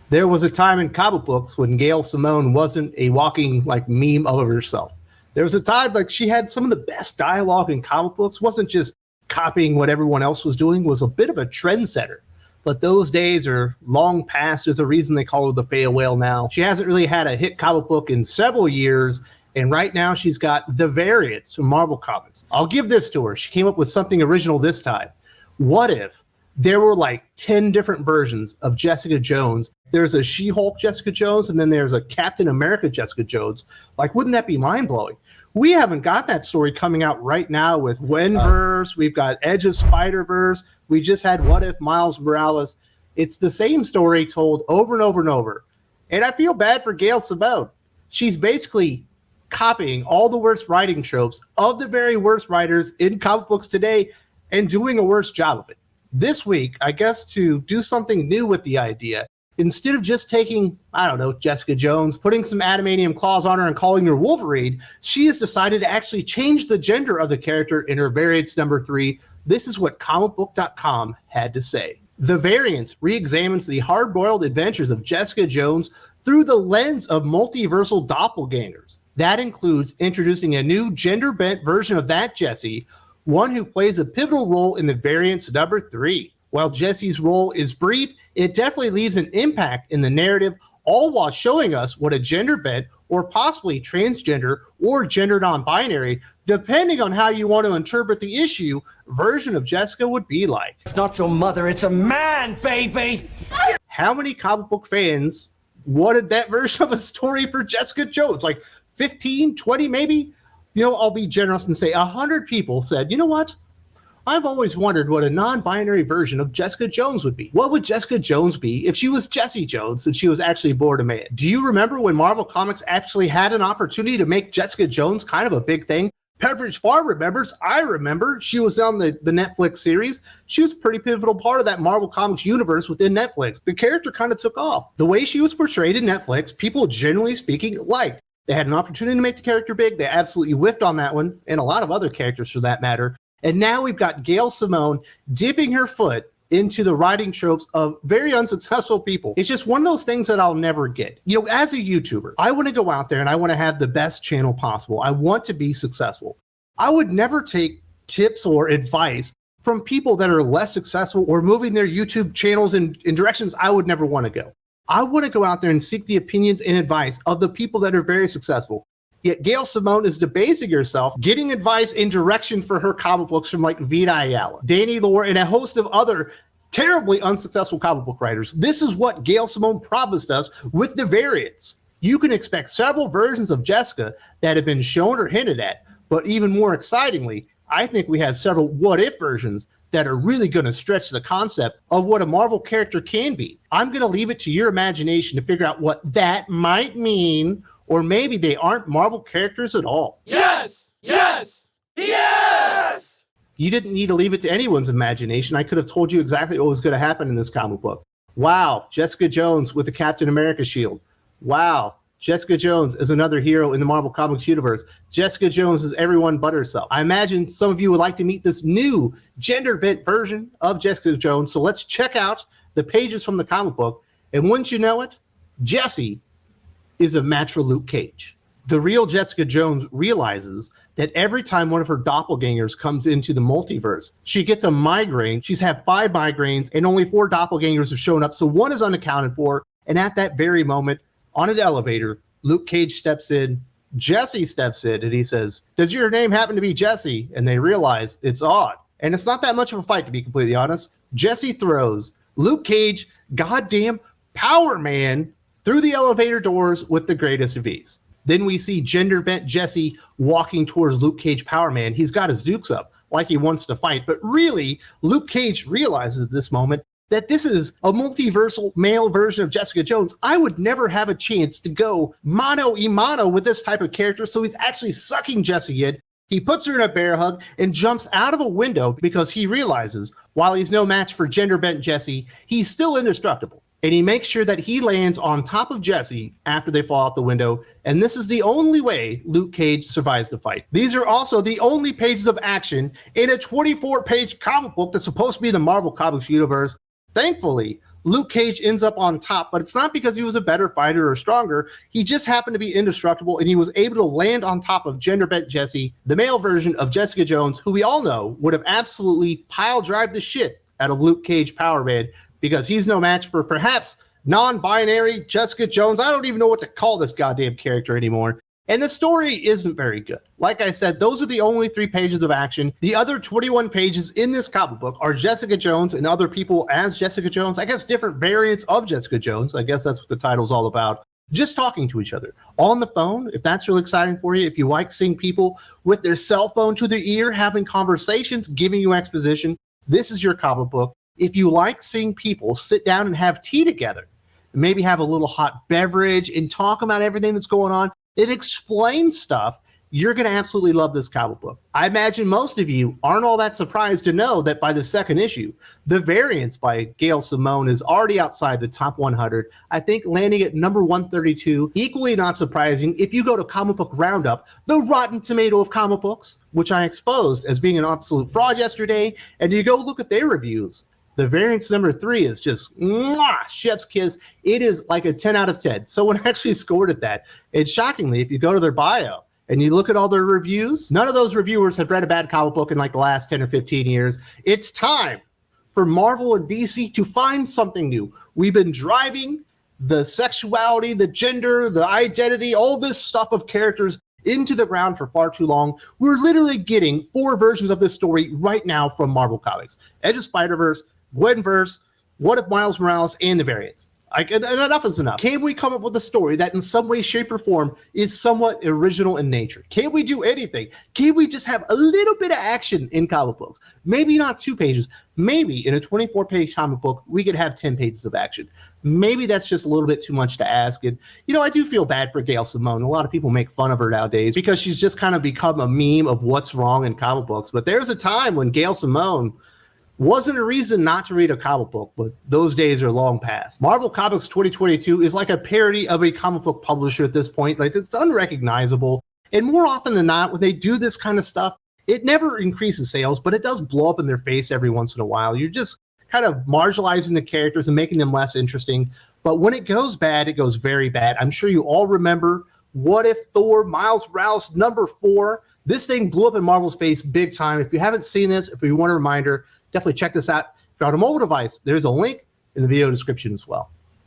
There was a time in comic books when Gail Simone wasn't a walking like meme of herself. There was a time like she had some of the best dialogue in comic books, wasn't just copying what everyone else was doing, was a bit of a trendsetter. But those days are long past. There's a reason they call her the fail whale now. She hasn't really had a hit comic book in several years, and right now she's got the variants from Marvel Comics. I'll give this to her. She came up with something original this time. What if there were like 10 different versions of Jessica Jones? There's a She-Hulk Jessica Jones, and then there's a Captain America Jessica Jones. Like, wouldn't that be mind-blowing? We haven't got that story coming out right now with Gwenverse. We've got Edge of Spider-Verse. We just had What If Miles Morales. It's the same story told over and over and over. And I feel bad for Gail Simone. She's basically copying all the worst writing tropes of the very worst writers in comic books today and doing a worse job of it. This week, I guess to do something new with the idea, instead of just taking, I don't know, Jessica Jones, putting some adamantium claws on her and calling her Wolverine, she has decided to actually change the gender of the character in her variants number 3. This is what comicbook.com had to say. The Variants re-examines the hard-boiled adventures of Jessica Jones through the lens of multiversal doppelgangers. That includes introducing a new gender-bent version of that Jessie, one who plays a pivotal role in the Variants number 3. While Jessie's role is brief, it definitely leaves an impact in the narrative, all while showing us what a gender-bent or possibly transgender or gender non-binary, depending on how you want to interpret the issue, version of Jessica would be like. It's not your mother, it's a man, baby! How many comic book fans wanted that version of a story for Jessica Jones? Like 15, 20 maybe? You know, I'll be generous and say 100 people said, you know what? I've always wondered what a non-binary version of Jessica Jones would be. What would Jessica Jones be if she was Jessie Jones and she was actually born a man? Do you remember when Marvel Comics actually had an opportunity to make Jessica Jones kind of a big thing? Pepperidge Farm remembers. I remember. She was on the Netflix series. She was a pretty pivotal part of that Marvel Comics universe within Netflix. The character kind of took off. The way she was portrayed in Netflix, people generally speaking liked. They had an opportunity to make the character big. They absolutely whiffed on that one, and a lot of other characters for that matter. And now we've got Gail Simone dipping her foot into the writing tropes of very unsuccessful people. It's just one of those things that I'll never get. You know, as a YouTuber, I want to go out there and I want to have the best channel possible. I want to be successful. I would never take tips or advice from people that are less successful or moving their YouTube channels in directions I would never want to go. I want to go out there and seek the opinions and advice of the people that are very successful. Yet Gail Simone is debasing herself, getting advice and direction for her comic books from like Vita Ayala, Danny Lore, and a host of other terribly unsuccessful comic book writers. This is what Gail Simone promised us with the Variants. You can expect several versions of Jessica that have been shown or hinted at, but even more excitingly, I think we have several what-if versions that are really going to stretch the concept of what a Marvel character can be. I'm going to leave it to your imagination to figure out what that might mean. Or maybe they aren't Marvel characters at all. Yes! Yes! Yes! You didn't need to leave it to anyone's imagination. I could have told you exactly what was going to happen in this comic book. Wow, Jessica Jones with the Captain America shield. Wow, Jessica Jones is another hero in the Marvel Comics universe. Jessica Jones is everyone but herself. I imagine some of you would like to meet this new gender-bent version of Jessica Jones. So let's check out the pages from the comic book. And wouldn't you know it, Jessie is a match for Luke Cage. The real Jessica Jones realizes that every time one of her doppelgangers comes into the multiverse, she gets a migraine. She's had 5 migraines and only 4 doppelgangers have shown up. So one is unaccounted for. And at that very moment on an elevator, Luke Cage steps in, Jessie steps in, and he says, "Does your name happen to be Jessie?" And they realize it's odd. And it's not that much of a fight, to be completely honest. Jessie throws Luke Cage, goddamn Power Man, through the elevator doors with the greatest of ease. Then we see gender-bent Jessie walking towards Luke Cage Power Man. He's got his dukes up like he wants to fight, but really, Luke Cage realizes at this moment that this is a multiversal male version of Jessica Jones. I would never have a chance to go mano-a-mano with this type of character, so he's actually sucking Jessie in. He puts her in a bear hug and jumps out of a window because he realizes while he's no match for gender-bent Jessie, he's still indestructible. And he makes sure that he lands on top of Jessie after they fall out the window. And this is the only way Luke Cage survives the fight. These are also the only pages of action in a 24-page comic book that's supposed to be the Marvel Comics universe. Thankfully, Luke Cage ends up on top, but it's not because he was a better fighter or stronger. He just happened to be indestructible, and he was able to land on top of Genderbent Jesse, the male version of Jessica Jones, who we all know would have absolutely pile-drive the shit out of Luke Cage Power Man, because he's no match for perhaps non-binary Jessica Jones. I don't even know what to call this goddamn character anymore. And the story isn't very good. Like I said, those are the only 3 pages of action. The other 21 pages in this comic book are Jessica Jones and other people as Jessica Jones. I guess different variants of Jessica Jones. I guess that's what the title's all about. Just talking to each other on the phone. If that's really exciting for you, if you like seeing people with their cell phone to their ear, having conversations, giving you exposition, this is your comic book. If you like seeing people sit down and have tea together, maybe have a little hot beverage and talk about everything that's going on, it explains stuff, you're going to absolutely love this comic book. I imagine most of you aren't all that surprised to know that by the second issue, The Variants by Gail Simone is already outside the top 100, I think landing at number 132. Equally not surprising, if you go to Comic Book Roundup, the Rotten Tomato of comic books, which I exposed as being an absolute fraud yesterday, and you go look at their reviews, The Variants number 3 is just chef's kiss. It is like a 10 out of 10. Someone actually scored at that. And shockingly, if you go to their bio and you look at all their reviews, none of those reviewers have read a bad comic book in like the last 10 or 15 years. It's time for Marvel and DC to find something new. We've been driving the sexuality, the gender, the identity, all this stuff of characters into the ground for far too long. We're literally getting 4 versions of this story right now from Marvel Comics. Edge of Spider-Verse, Gwenverse, What If Miles Morales, and The Variants. And enough is enough. Can we come up with a story that in some way, shape, or form is somewhat original in nature? Can we do anything? Can we just have a little bit of action in comic books? Maybe not 2 pages. Maybe in a 24-page comic book, we could have 10 pages of action. Maybe that's just a little bit too much to ask. And, you know, I do feel bad for Gail Simone. A lot of people make fun of her nowadays because she's just kind of become a meme of what's wrong in comic books. But there's a time when Gail Simone wasn't a reason not to read a comic book, but those days are long past. Marvel Comics 2022 is like a parody of a comic book publisher at this point. Like, it's unrecognizable. And more often than not, when they do this kind of stuff, it never increases sales, but it does blow up in their face every once in a while. You're just kind of marginalizing the characters and making them less interesting. But when it goes bad, it goes very bad. I'm sure you all remember What If Thor, Miles Morales, number 4. This thing blew up in Marvel's face big time. If you haven't seen this, if you want a reminder, definitely check this out. If you're on a mobile device, there's a link in the video description as well.